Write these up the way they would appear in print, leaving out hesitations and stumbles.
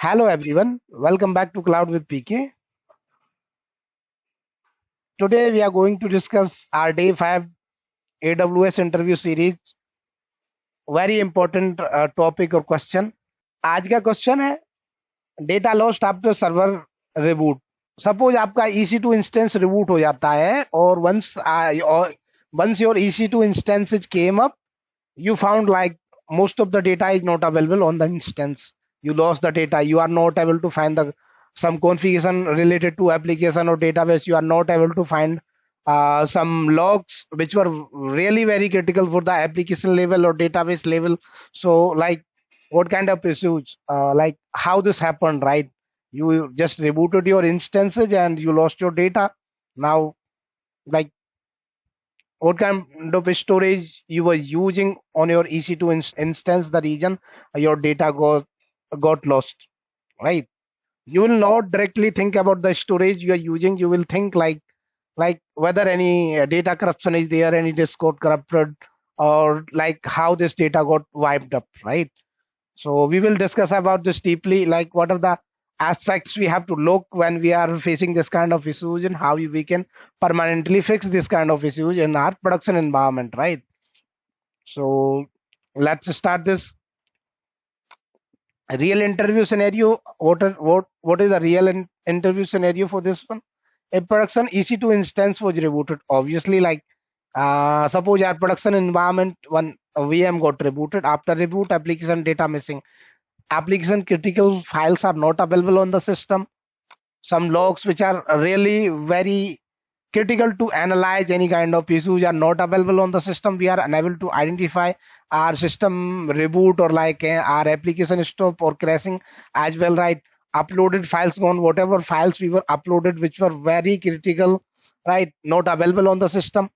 Hello everyone, welcome back to Cloud with PK. Today we are going to discuss our day 5 AWS interview series. Very important topic or question. आज का question है data lost after server reboot. Suppose आपका EC2 instance reboot हो जाता है और once your EC2 instances came up, you found like most of the data is not available on the instance. You lost the data. You are not able to find the some configuration related to application or database. You are not able to find some logs which were really very critical for the application level or database level. So like what kind of issues, like how this happened, right? You just rebooted your instances and you lost your data. Now, like what kind of storage you were using on your EC2 instance, the region your data got lost, right? You will not directly think about the storage you are using. You will think like whether any data corruption is there, any disk got corrupted, or like how this data got wiped up, right? So we will discuss about this deeply, like what are the aspects we have to look when we are facing this kind of issues and how we can permanently fix this kind of issues in our production environment, right? So let's start this real interview scenario. What is the real interview scenario for this one? A production EC2 instance was rebooted. Obviously, like suppose our production environment one VM got rebooted. After reboot, application data missing. Application critical files are not available on the system. Some logs which are really very critical to analyze any kind of issues are not available on the system. We are unable to identify our system reboot or like our application stop or crashing as well, right? Uploaded files gone, whatever files we were uploaded which were very critical, right, not available on the system,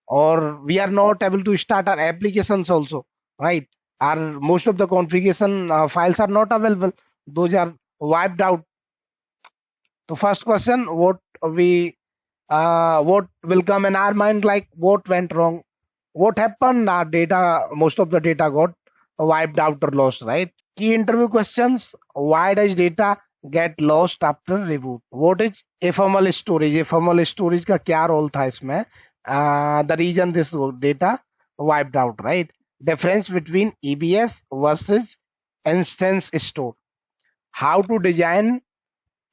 or we are not able to start our applications also, right? Our most of the configuration files are not available. Those are wiped out. The first question, what will come in our mind, like what went wrong, what happened, our data, most of the data got wiped out or lost, right? Key interview questions: why does data get lost after reboot? What is ephemeral storage? Ephemeral storage का क्या role था इसमें? The reason this data wiped out, right? Difference between EBS versus instance store. How to design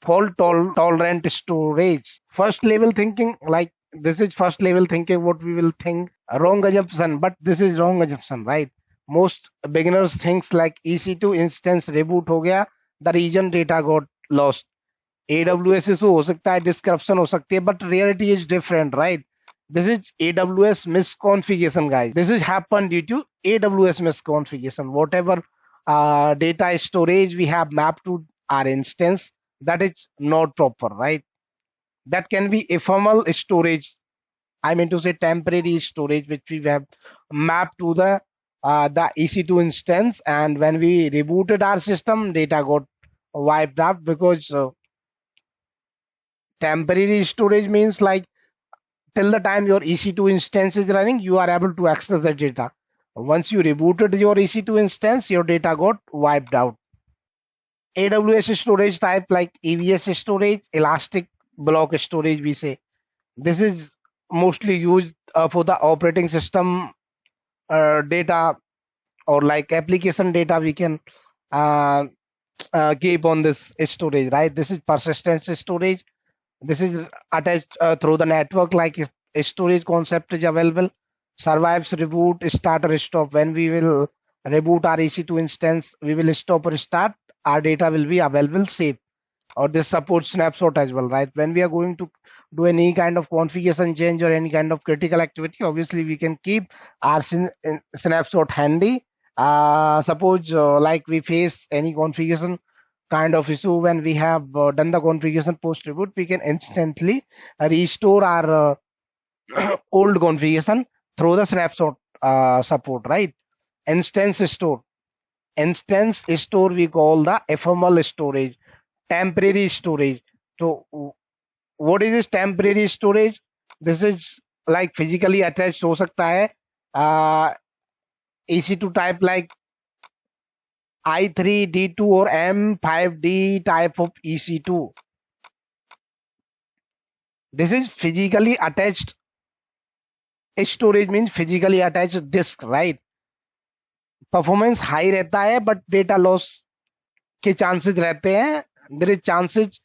fault tolerant storage. First level thinking, like this is first level thinking, what we will think wrong assumption, but this is wrong assumption, right? Most beginners thinks like EC2 instance reboot हो गया, the region data got lost. AWS issue हो सकता है, disk corruption हो सकती है, but reality is different, right? This is AWS misconfiguration, guys. This is happened due to AWS misconfiguration. Whatever data storage we have mapped to our instance, that is not proper, right? That can be ephemeral storage. I mean to say temporary storage, which we have mapped to the EC2 instance, and when we rebooted our system, data got wiped out because temporary storage means like till the time your EC2 instance is running, you are able to access the data. Once you rebooted your EC2 instance, your data got wiped out. AWS storage type like EVS storage, elastic block storage, we say. This is mostly used for the operating system data or like application data we can uh, keep on this storage, right? This is persistence storage. This is attached through the network, like storage concept is available. Survives reboot, start or stop. When we will reboot our EC2 instance, we will stop or start. Our data will be available safe. Or this supports snapshot as well, right? When we are going to do any kind of configuration change or any kind of critical activity, obviously we can keep our snapshot handy. Suppose like we face any configuration kind of issue, when we have done the configuration post reboot, we can instantly restore our old configuration through the snapshot support, right? Instance store we call the ephemeral storage, temporary storage. So what is this temporary storage? This is like physically attached हो सकता है EC2 type, like i3, D2 or M5D type of EC2. This is physically attached storage, means physically attached disk, right? Performance high रहता है but data loss के chances रहते हैं. There is chances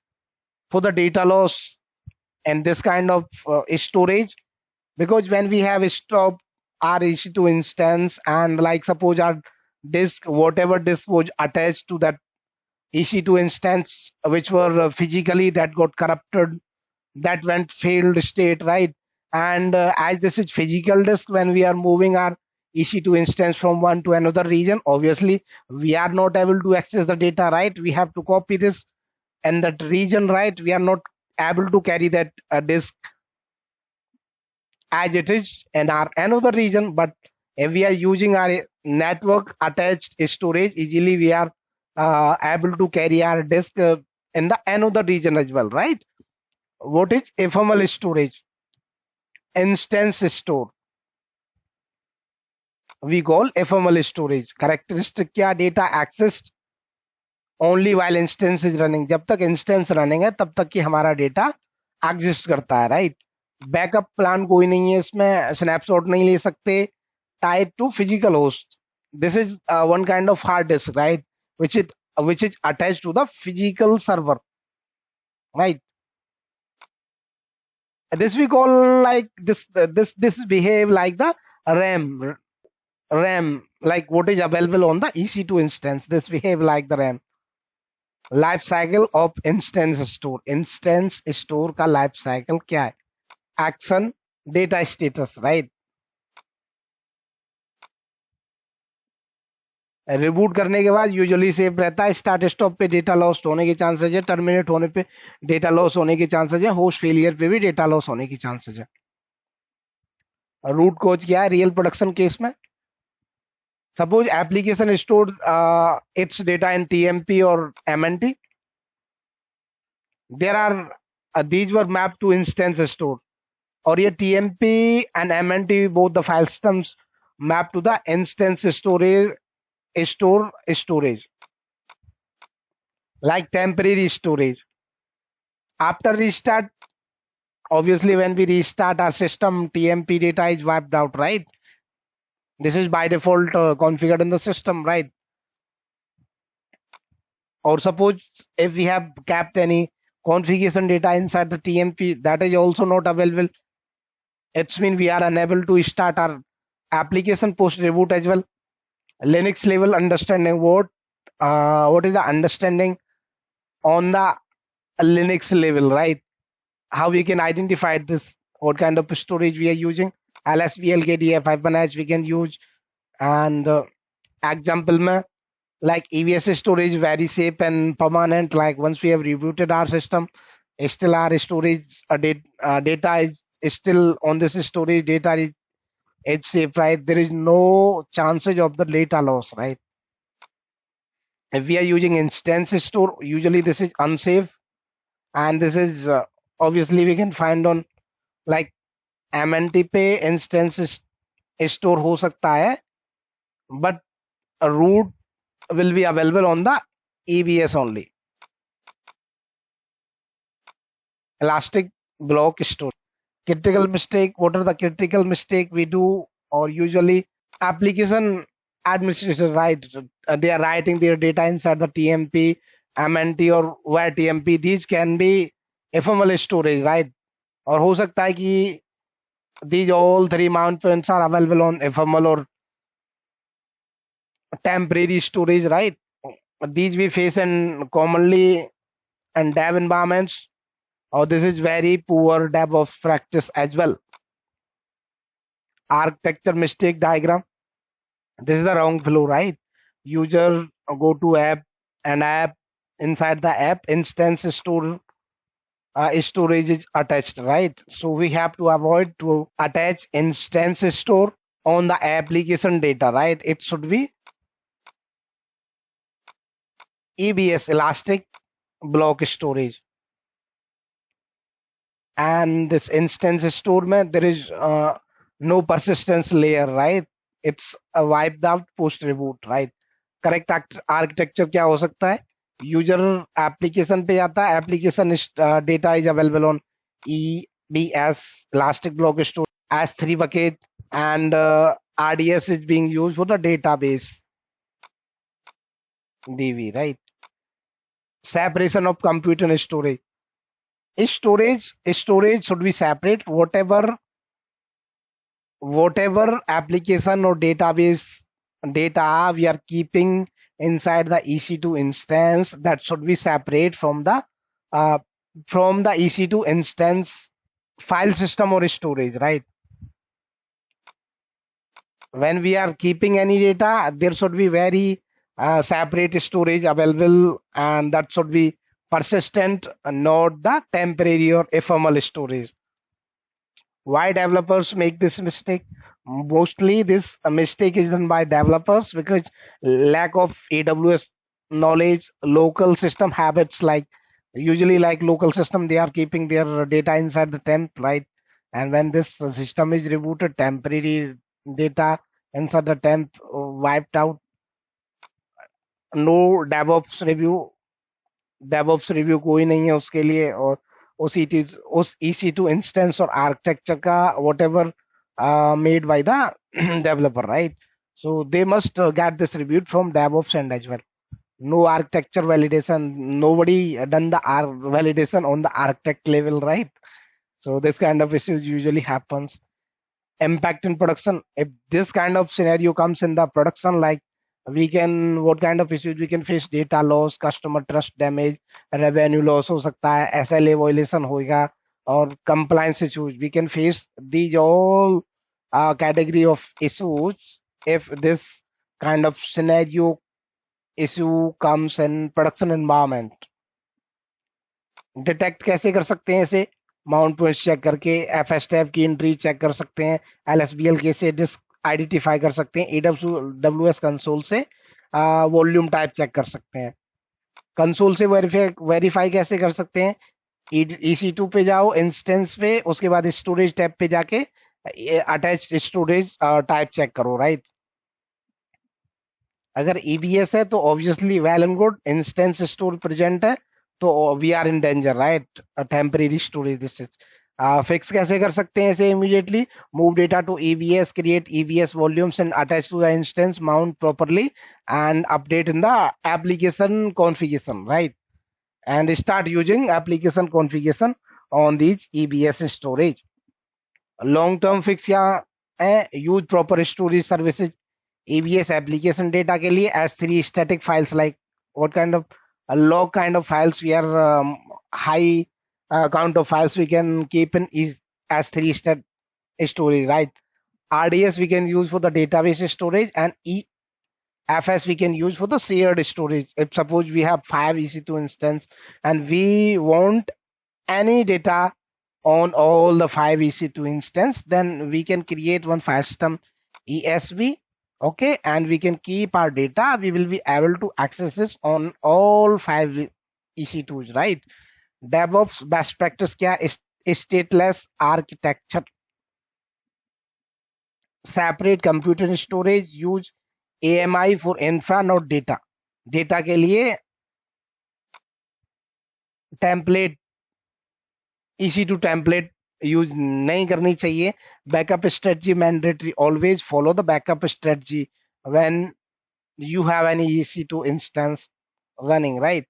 for the data loss and this kind of storage, because when we have stopped our EC2 instance and like suppose our disk, whatever disk was attached to that EC2 instance, which were physically that got corrupted, that went failed state, right? And as this is physical disk, when we are moving our EC2 instance from one to another region, obviously we are not able to access the data, right? We have to copy this and that region, right? We are not able to carry that disk as it is in our another region. But if we are using our network attached storage, easily we are able to carry our disk in the another region as well, right? What is ephemeral storage? Instance store we call ephemeral storage. Characteristic क्या? data accessed only while instance is running. जब तक instance running है तब तक कि हमारा data exist करता है, right? बैकअप प्लान कोई नहीं है इसमें, स्नैपशॉट नहीं ले सकते. Tied to physical host. This is one kind of hard disk, right? which is attached to the physical server, right? This we call like this behave like the ram, like what is available on the EC2 instance. This behave like the ram. Life cycle of instance store. Instance store का life cycle क्या है? Action, data status, right? Reboot करने के बाद usually save रहता है. Start stop पे data loss होने के चांसेस है. टर्मिनेट होने पे डेटा लॉस होने के चांसेस है. होस्ट फेलियर पे भी डेटा लॉस होने की चांसेस है. रूट कोज क्या है रियल प्रोडक्शन केस में? Suppose application store its data in TMP और MNT. There are these were mapped to instance store. और ये TMP and MNT both the file systems mapped to the instance storage like temporary storage. After restart, obviously when we restart our system, TMP data is wiped out, right? This is by default configured in the system, right? Or suppose if we have kept any configuration data inside the TMP, that is also not available. It's mean we are unable to start our application post reboot as well. Linux level understanding. What is the understanding on the Linux level, right? How we can identify this, what kind of storage we are using. LSVLKDF -H we can use. And example mein, like EVS storage very safe and permanent. Like once we have rebooted our system, still our storage data is still on this storage. Data is it's safe, right? There is no chances of the data loss, right? If we are using instance store, usually this is unsafe. And this is obviously we can find on like MNT पे instance store हो सकता है, but a root will be available on the EBS only. Elastic block store. Critical mistake. What are the critical mistake we do? Or usually application administrators, right? They are writing their data inside the TMP, MNT or where TMP. These can be ephemeral storage, right? और हो सकता है कि these all three mount points are available on ephemeral or temporary storage, right? These we face in commonly in dev environments. Or this is very poor dev of practice as well. Architecture mistake diagram. This is the wrong flow, right? User go to app and app inside the app instance store storage is attached, right? So we have to avoid to attach instance store on the application data, right? It should be EBS, elastic block storage. And this instance store mein there is no persistence layer, right? It's wiped out post reboot, right? Correct architecture क्या हो सकता है? User application पे जाता है, application data is available on EBS, elastic block store, S3 bucket, and RDS is being used for the database DB, right? Separation of compute and storage. Storage should be separate. Whatever application or database data we are keeping inside the EC2 instance, that should be separate from the EC2 instance file system or storage, right? When we are keeping any data, there should be very separate storage available, and that should be persistent, not the temporary or ephemeral storage. Why developers make this mistake? Mostly this mistake is done by developers because lack of AWS knowledge, local system habits, like usually like local system, they are keeping their data inside the temp, right? And when this system is rebooted, temporary data inside the temp wiped out. No DevOps review कोई नहीं है उसके लिए, और उस EC2 instance और architecture का whatever made by the developer, right? So they must get this reviewed from DevOps end as well. No architecture validation, nobody done the validation on the architect level, right? So this kind of issues usually happens. Impact in production, if this kind of scenario comes in the production, like what kind of issues we can face? Data loss, customer trust damage, revenue loss हो सकता है, SLA violation होगा, और compliance issues. We can face these all category of issues if this kind of scenario issue comes in production environment. Detect कैसे कर सकते हैं इसे? माउंट पॉइंट्स चेक करके, FSTF की एंट्री चेक कर सकते हैं, LSBL के से डिस्क आइडेंटिफाई कर सकते हैं, AWS कंसोल से वॉल्यूम टाइप चेक कर सकते हैं। कंसोल से वेरीफाई कैसे कर सकते हैं? EC2 पे जाओ, इंस्टेंस पे, उसके बाद स्टोरेज टैब पे जाके अटैच्ड स्टोरेज टाइप चेक करो, राइट? अगर EBS है तो obviously well and good, instance store present है तो we are in danger, right? Temporary storage this is. Fix कैसे कर सकते हैं इसे? Immediately move data to EBS, create EBS volumes and attach to the instance, mount properly and update in the application configuration, right? And start using application configuration on these EBS storage. Long term fix क्या है? Use proper storage services EBS application data के लिए S3 static files, like what kind of log kind of files we are high count of files we can keep in is S3 storage, right? RDS we can use for the database storage, and EFS we can use for the shared storage. If suppose we have 5 EC2 instance and we want any data on all the 5 EC2 instance, then we can create one file system ESB, okay, and we can keep our data. We will be able to access this on all 5 EC2s, right? DevOps best practice क्या? Stateless architecture, separate computer storage, use AMI for infra, not data. Data के लिए template, EC2 template use नहीं करनी चाहिए। Backup strategy mandatory, always follow the backup strategy when you have any EC2 instance running, right?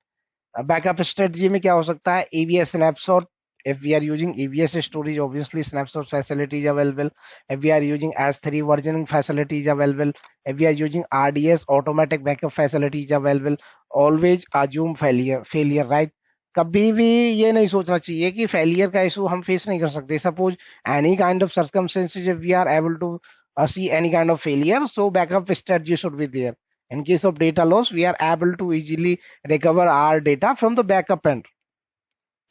Backup strategy में क्या हो सकता है? EBS snapshot, if we are using EBS storage, obviously snapshot facility is available. If we are using S3 versioning facility is available. If we are using RDS, automatic backup facility is available. Always assume failure, right? कभी भी ये नहीं सोचना चाहिए कि failure का issue हम face नहीं कर सकते। Suppose any kind of circumstances, if we are able to see any kind of failure, so backup strategy should be there. In case of data loss, we are able to easily recover our data from the backup end.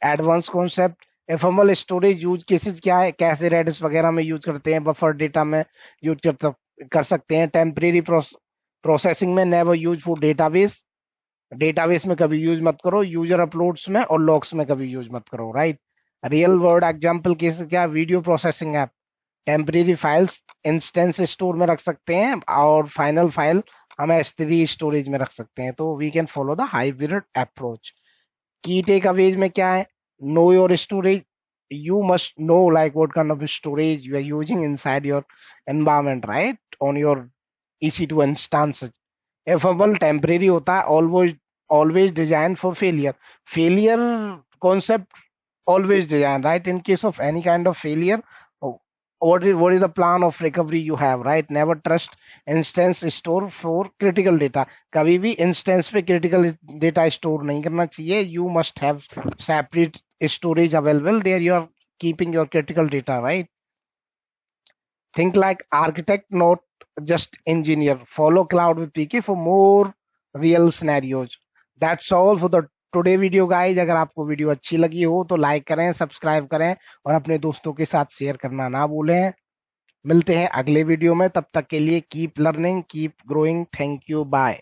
Advanced concept, ephemeral storage use cases क्या है? कैसे reddish वगैरह में use करते हैं, buffer data में use कर सकते हैं। टेम्परेरी प्रोसेसिंग में never use for database, database में कभी यूज मत करो। यूजर अपलोड्स में और लॉग्स में कभी यूज मत करो, right? Real world example case क्या? Video processing app, temporary files instance store में रख सकते हैं और फाइनल फाइल हम S3 स्टोरेज में रख सकते हैं। तो we can follow the hybrid approach. Key takeaways में क्या है? Know your storage, you must know like what kind of storage you are using inside your environment, right? On your EC2 instance, ephemeral temporary होता है, always design for failure concept, always design, right? In case of any kind of failure, what is the plan of recovery you have, right? Never trust instance store for critical data. कभी भी instance पे critical data store नहीं करना चाहिए। You must have separate storage available there, you are keeping your critical data, right? Think like architect, not just engineer. Follow Cloud with PK for more real scenarios. That's all for the today video guys. अगर आपको video अच्छी लगी हो तो like करें, subscribe करें और अपने दोस्तों के साथ शेयर करना ना भूलें। मिलते हैं अगले वीडियो में, तब तक के लिए keep learning, keep growing. Thank you, bye.